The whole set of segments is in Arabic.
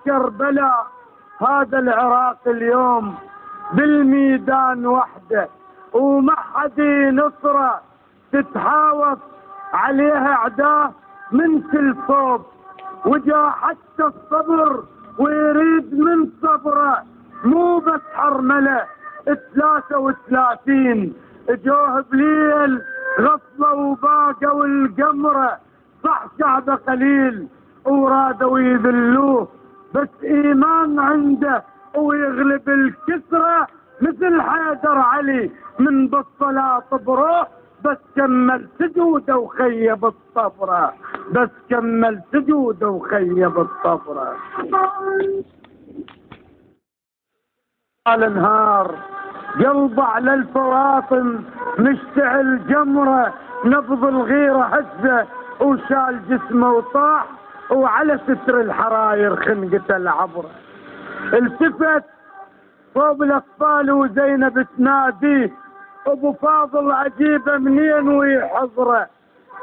كربلاء هذا العراق اليوم بالميدان وحده، وما حد نصره تتحاوط عليها اعداه من كل صوب، وجا حتى الصبر ويريد من صبره مو بس حرمله 33 اجوه بليل غفله وباقوا القمره، صح شعبه قليل ورادوا يذلوه بس ايمان عنده ويغلب الكسره، مثل حيدر علي من بالصلاه بروح بس كمل سجوده وخيب الصبره، بس كمل سجوده وخيب الصبره. النهار قلبه على الفواطم مشتعل جمره، نبض الغيره هزه وشال جسمه وطاح، وعلى ستر الحراير خنقته العبره. التفت صوب الاطفال وزينب تناديه، ابو فاضل عجيبه منين ويحضره،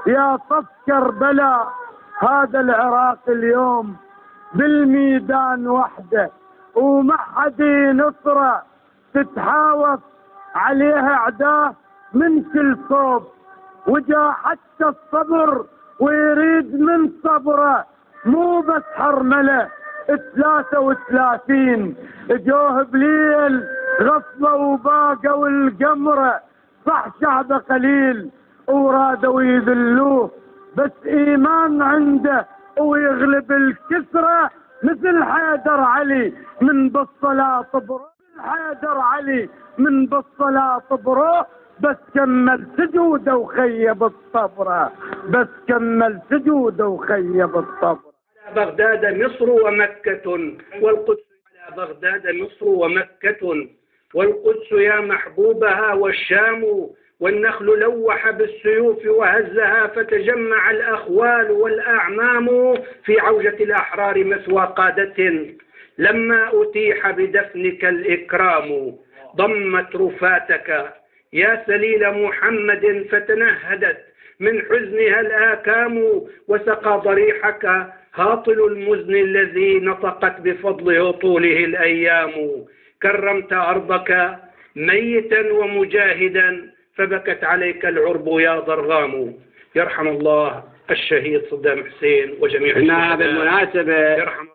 يا طف كربلاء هذا العراق اليوم بالميدان وحده، وما حد نصره تتحاوط عليها اعداه من كل صوب، وجا حتى الصبر ويريد من صبره مو بس حرمله 33 اجوه بليل غفله وباقوا القمره، صح شعبه قليل ورادوا يذلوه بس ايمان عنده ويغلب الكسره، مثل حيدر علي من بالصلاه بروح، حيدر علي من بالصلاه بروح بس كمل سجوده وخيب الصبره، بس كمل سجوده وخيب الصبره. على بغداد مصر ومكة والقدس، على بغداد مصر ومكة والقدس يا محبوبها، والشام والنخل لوح بالسيوف وهزها، فتجمع الأخوال والأعمام في عوجة الأحرار مثوى قادة، لما أتيح بدفنك الإكرام ضمت رفاتك يا سليل محمد، فتنهدت من حزنها الآكام، وسقى ضريحك هاطل المزن الذي نطقت بفضله طوله الأيام، كرمت أرضك ميتا ومجاهدا فبكت عليك العرب يا ضرغام. يرحم الله الشهيد صدام حسين وجميع الشهداء. بالمناسبة يرحم